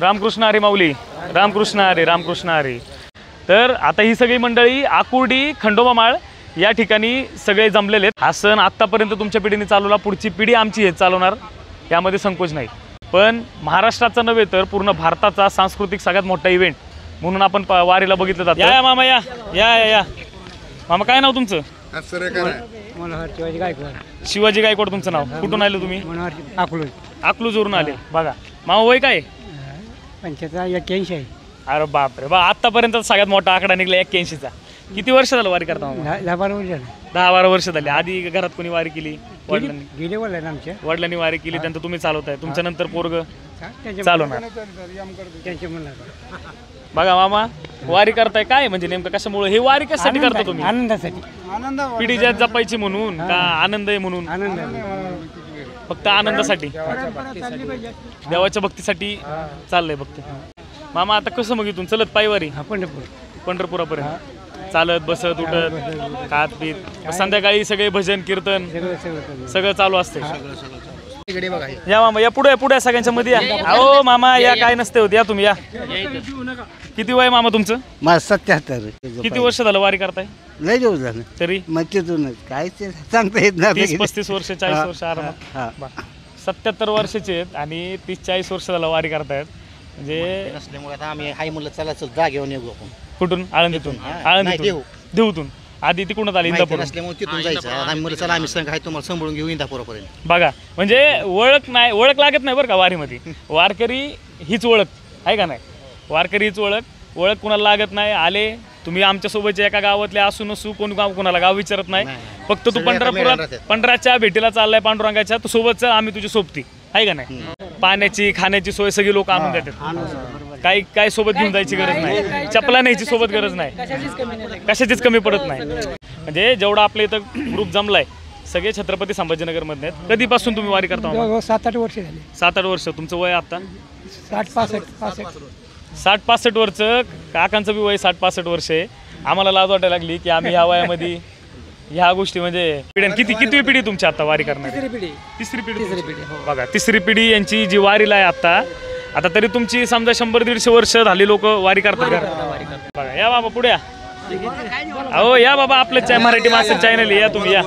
रामकृष्ण हरी माऊली, रामकृष्ण हरी, रामकृष्ण हरी। तर आता ही सगळी मंडळी आकुर्डी खंडोबा माळ या ठिकाणी सगळे जमलेले आहेत। हा सण आत्तापर्यंत तुमच्या पिढीने चालवला, पुढची पिढी आमची हे चालवणार, यामध्ये संकोच नाही। पण महाराष्ट्राचा नव्हे तर पूर्ण भारताचा सांस्कृतिक सगळ्यात मोठा इव्हेंट म्हणून आपण वारीला बघितलं जातं। या मामा, या या या मामा, काय नाव तुमचं? शिवाजी गायकवाड। शिवाजी गायकवाड तुमचं नाव? कुठून आले तुम्ही? अकलूजवरून आले। बघा मामा, वय काय? 81 आहे। अरे बापरे बा, आतापर्यंत सगळ्यात मोठा आकडा निघला 81चा। किती वर्ष झालं वारी करता? 10-12 वर्ष झाले। 10-12 वर्ष झाली। आधी घरात कोणी वारी केली? वडिलांनी? गेले वडिलांनी आमच्या। वडिलांनी वारी केली, त्यानंतर तुम्ही चालवताय, तुमच्या नंतर पोरग चालवणार। बघा मामा, वारी करताय काय म्हणजे नेमकं कशामुळे? हे वारी कशासाठी करता तुम्ही? आनंदासाठी। पिढी ज्यात जपायची म्हणून का आनंद आहे म्हणून? फक्त आनंदासाठी, देवाच्या भक्तीसाठी चाललंय फक्त। मामा आता कसं मग इथून चलत पायवारी? पंढरपुरापर्यंत चालत बसत उठत खात पीत, संध्याकाळी सगळे भजन कीर्तन सगळं चालू असते। या मामा, या पुढे पुढे सगळ्यांच्या मध्ये या। अहो मामा, या काय नसते होत, या तुम्ही या। किती वय मामा तुमचं? माझं 77। किती वर्ष झालं वारी करताय? लय दिवस झालं तरी मग तिथूनच काय ते सांगता येत नाही। 30-35 वर्ष, 40 वर्ष आरामात। 77 वर्षाचे आहेत आणि 30-40 वर्ष झालं वारी करतायत म्हणजे नसल्यामुळे आता आम्ही हाय म्हणलं चला चल जा घेऊन येऊ आपण। कुठून? आळंदीतून? आळंदीतून, देऊतून। आधी तिकडून आली इंदापूर नसल्यामुळे तिथून जायचं। आम्ही म्हणलं चला आम्ही संघ आहे तुम्हाला सांभाळून घेऊ इंदापूरपर्यंत। बघा म्हणजे ओळख नाही, ओळख लागत नाही बरं का वारीमध्ये। वारकरी हीच ओळख आहे का नाही? वारकरी हीच ओळख कुणाला लागत नाही। आले तुम्ही आमच्या सोबतच्या एका गावातले असू नसू, कोण गाव कोणाला गाव विचारत नाही। फक्त तू पंढराच्या भेटीला चाललाय पांडुरंगाच्या, तू सोबत चल, आम्ही तुझी सोबती आहे का नाही? पाण्याची खाण्याची सोय सगळी लोक आणून देतात। काही सोबत घेऊन जायची गरज नाही, चपला न्यायची सोबत गरज नाही, कशाचीच कमी पडत नाही। म्हणजे जेवढा आपल्या इथं ग्रुप जमलाय सगळे छत्रपती संभाजीनगर मधले आहेत। कधीपासून तुम्ही वारी करता? 7-8 वर्ष झाले। 7-8 वर्ष। तुमचं वय आता? 60-65। 60-65 वर्ष। काकांचं बी वय 60-65 वर्ष आहे। आम्हाला लाज वाटायला लागली की आम्ही ह्या वयामध्ये ह्या गोष्टी म्हणजे किती पिढी तुमची आता वारी करणार? तिसरी पिढी। बघा, तिसरी पिढी यांची जी वारीला आहे आता तरी तुमची समजा 100-150 वर्ष झाली लोक वारी करतात। बघा, या बाबा पुढे या। अहो या बाबा, आपलं मराठी मास्टर चॅनल या, तुम्ही या।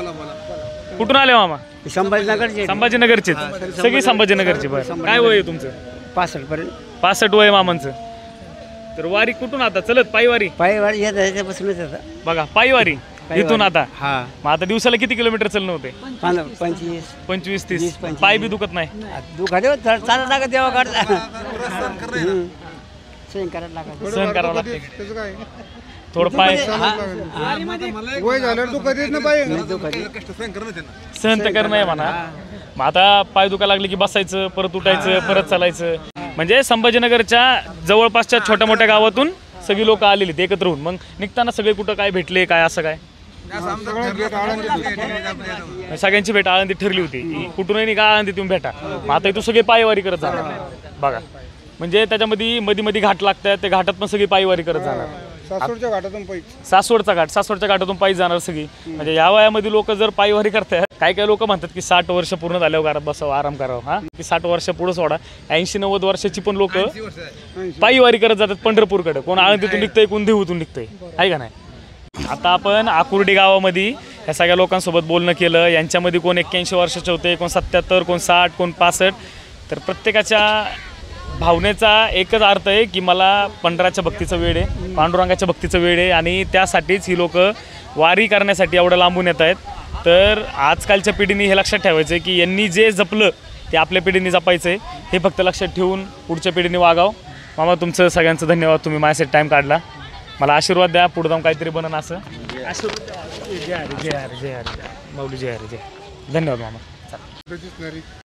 कुठून आले मामा? संभाजीनगरचे। सगळी संभाजीनगरची। बरं, काय वय आहे तुमचं? 65 पर्यंत। 65 वय मामांचं। तर वारी कुठून आता चलत? पायवारी? बघा, पायवारी इथून आता। मग आता दिवसाला किती किलोमीटर चालणं होते? 25-30। पाय बी दुखत नाही? सहन करावं लागतं थोडं पाय सहन तर करणं आहे म्हणा। मग आता पाय दुखा लागले की बसायचं, परत उठायचं, परत चालायचं। म्हणजे संभाजीनगरच्या जवळपासच्या छोट्या मोठ्या गावातून सगळी लोक आलेली एकत्र होऊन मग निघताना सगळे कुठं काय भेटले काय असं काय? सगळ्यांची भेट आळंदीत ठरली होती, कुठूनही निघा आळंदीत येऊन भेटा। आता इथून सगळे पायवारी करत जाणार। बघा म्हणजे त्याच्यामध्ये मध्ये घाट लागतात, त्या घाटात पण सगळी पायवारी करत जाणार। सासवडच्या घाटातून पायी जाणार सगळी। म्हणजे या वयामध्ये लोक जर पायवारी करतात, काही लोक म्हणतात की 60 वर्ष पूर्ण झाल्यावर घरात बसावं, आराम करावं। हा, की 60 वर्ष पुढे सोडा, 80-90 वर्षाची पण लोक पायवारी करत जातात पंढरपूरकडे। कोण आळंदीतून निघतंय, कोण देहूतून निघतंय, आहे का नाही? आता आपण आकुर्डी गावामध्ये या सगळ्या लोकांसोबत बोलणं केलं। यांच्यामध्ये कोण 81 वर्षाचे होते, कोण 77, कोण 60, कोण 65। तर प्रत्येकाच्या भावनेचा एकच अर्थ आहे की मला पंढराच्या भक्तीचं वेळ आहे, पांडुरंगाच्या भक्तीचं वेळ आहे आणि त्यासाठीच ही लोक वारी करण्यासाठी एवढं लांबून येत आहेत। तर आजकालच्या पिढीने हे लक्षात ठेवायचं आहे की यांनी जे जपलं ते आपल्या पिढीने जपायचं आहे, हे फक्त लक्षात ठेवून पुढच्या पिढीने वागावं। मामा तुमचं सगळ्यांचं धन्यवाद, तुम्ही माझ्यासाठी टाईम काढला। मला आशीर्वाद द्या, पुढे जाऊन काहीतरी बनन असं आशीर्वाद। जय हरी, जय हरी, जय हरी, माऊली जय हरी, जय। धन्यवाद मामा।